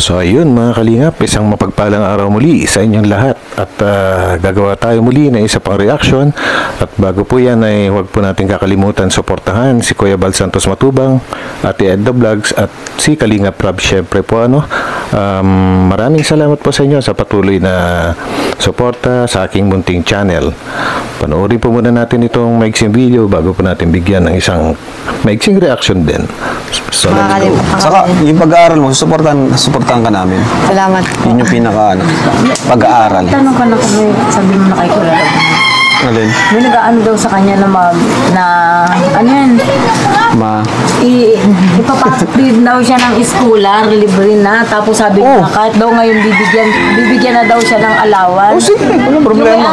So ayun mga kalingap, isang mapagpalang araw muli sa inyong lahat at gagawa tayo muli ng isa pang reaction at bago po yan ay huwag po natin kakalimutan suportahan si Kuya Bal Santos Matubang, Ate Edda Vlogs at si Kalingap Rob syempre po maraming salamat po sa inyo sa patuloy na suporta sa aking munting channel. Panoorin po muna natin itong maiksing video bago po natin bigyan ng isang maiksing reaction din. So let's go. Saka yung pag-aaral mo, suportahan ka namin. Salamat po. Yun yung pinaka pag-aaral. Tanong ka na kung sabi mo na kay Kuya Rob. Alin? May nag-ano daw sa kanya ano yan? Ipapasok din daw siya ng schoolar, libre na. Tapos sabi niya, kahit daw ngayon bibigyan na daw siya ng allowance. Sige, walang problema.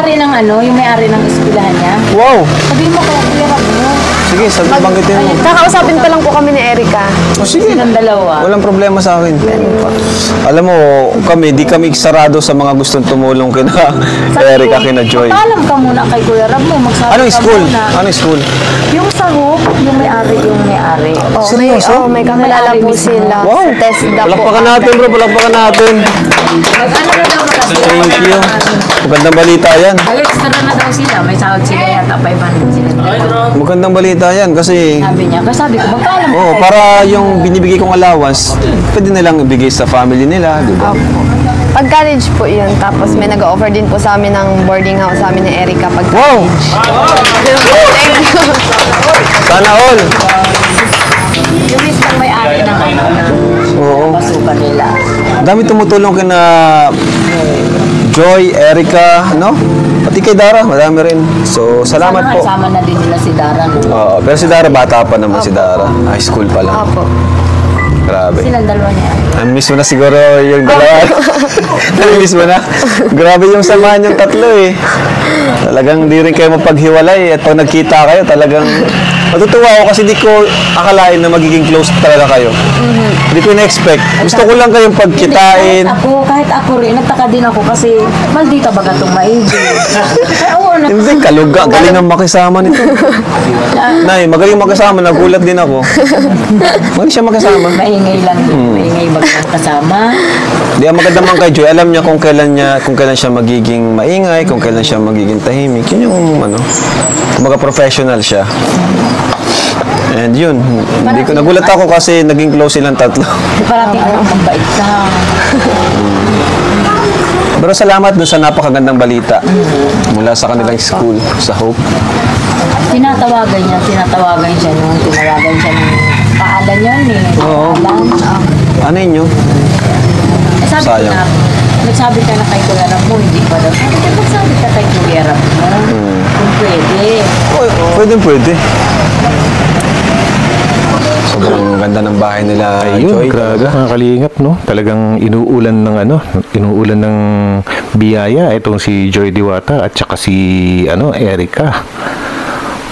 Yung may-ari ng eskwelahan niya. Wow! Sabihin mo kay Kuya Rob mo. Sige, banggitin mo. Kakausapin pa lang po kami ni Erica. Sige, Silang dalawa. walang problema sa akin. Alam mo, di kami sarado sa mga gustong tumulong kina Erica, kina Joy. Paalam ka muna kay Kuya Rob mo. Magsabi Anong ka school? muna. Anong school? Yung sa Hope, yung may-ari. Seryoso? May kakilala po sila. Wow! Sa TESDA po. Palakpakan natin bro, palakpakan natin. Mag-ano na daw Thank you. Magandang balita yan. Extra na daw sila. May sahod sila yata. 500 sila. Magandang balita yan kasi Sabi niya. Kasi sabi ko, magkaalam ko. para yung binibigay kong allowance, pwede nilang ibigay sa family nila, di ba? Pag college po yun. Tapos may nag-offer din po sa amin ng boarding house sa amin ni Erica pag Wow! Thank you. Sana all! Yung mismong may-ari ng Oo. pasukan nila. Dami tumutulong kina Joy, Erica, no? Pati kay Dara, madami rin. So, salamat Sana po. kasama na din nila si Dara. No? Oo, pero si Dara, bata pa naman si Dara. High school pa lang. Opo. Grabe. Silang dalawa niya. Miss mo na siguro yung dalawa. Miss mo na. Grabe yung samahan yung tatlo eh. Talagang di rin kayo mapaghiwalay. At pag nagkita kayo, talagang matutuwa ako kasi di ko akalain na magiging close talaga kayo. Hindi ko na-expect. Gusto ko lang kayong pagkitain. Kahit ako rin, nagtaka din ako kasi maldita ba gatong maigi. Hindi, kaluga. Galing ang makisama nito. Nay, magaling makisama. Nagulat din ako. Magaling siya makisama. Maingay lang. Maingay ba kasama? Di ang maganda man kay Joy, alam niya kung kailan siya magiging maingay, kung kailan siya magiging tahimik. Yun yung kumbaga professional siya. And yun, nagulat ako kasi naging close silang tatlo. Parating ang mabait na. Pero salamat dun sa napakagandang balita mula sa kanilang school, sa Hope. Tinatawagan siya nung paalan yun eh. Oo. Ano yun? Sabi ko Sayang. na, nagsabi ka na kay Kuya Rob mo, hindi pa daw. Nagsabi ka kay Kuya Rob mo, kung pwede. Pwede. Sobrang ganda ng bahay nila, Ayun, Joy. grabe mga kalingap, no? Talagang inuulan ng biyaya itong si Joy Diwata at saka si Erica.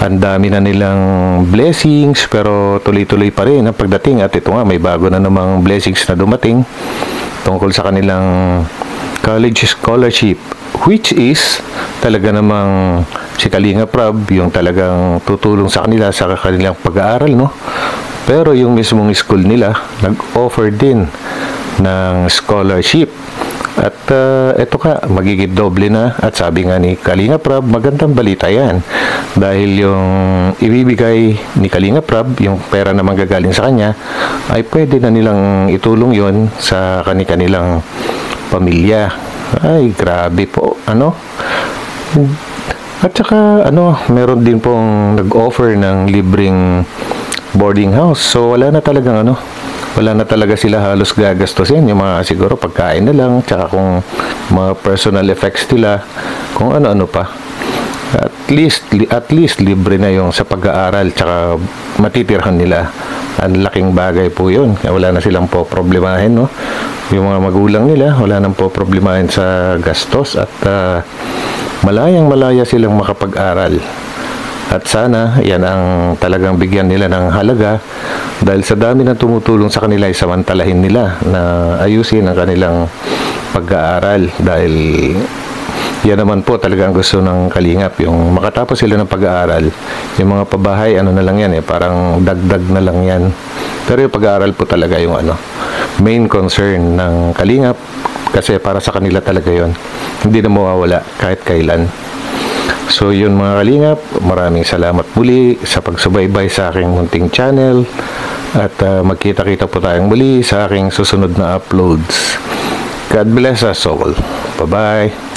Ang dami na nilang blessings pero tuloy-tuloy pa rin ang pagdating at ito nga may bago na namang blessings na dumating tungkol sa kanilang college scholarship, which is talaga namang si Kalingap Rob yung talagang tutulong sa kanila sa kanilang pag-aaral, no? Pero yung mismong school nila nag-offer din ng scholarship at eto ka, magiging doble na at sabi nga ni Kalingap Rob, magandang balita yan dahil yung ibibigay ni Kalingap Rob, yung pera na manggagaling sa kanya ay pwede na nilang itulong yon sa kanilang pamilya. Ay, grabe po, at saka meron din pong nag-offer ng libreng boarding house. So wala na talaga sila halos gagastusin. Yung mga siguro pagkain na lang, tsaka kung mga personal effects nila, kung ano-ano pa. At least libre na yung sa pag-aaral, tsaka matitirhan nila. Ang laking bagay po yun. Wala na silang po problemahin, no? Yung mga magulang nila, wala nang po problemahin sa gastos at malayang-malaya silang makapag-aral. At sana, yan ang talagang bigyan nila ng halaga dahil sa dami na tumutulong sa kanila ay samantalahin nila na ayusin ang kanilang pag-aaral dahil yan naman po talaga ang gusto ng Kalingap, yung makatapos sila ng pag-aaral. Yung mga pabahay, na lang yan parang dagdag na lang yan Pero yung pag-aaral po talaga yung ano, main concern ng Kalingap kasi para sa kanila talaga yon. Hindi na mawawala kahit kailan. So yun mga Kalingap, maraming salamat muli sa pagsubaybay sa aking munting channel at magkita-kita po tayong muli sa aking susunod na uploads. God bless us all. Bye-bye.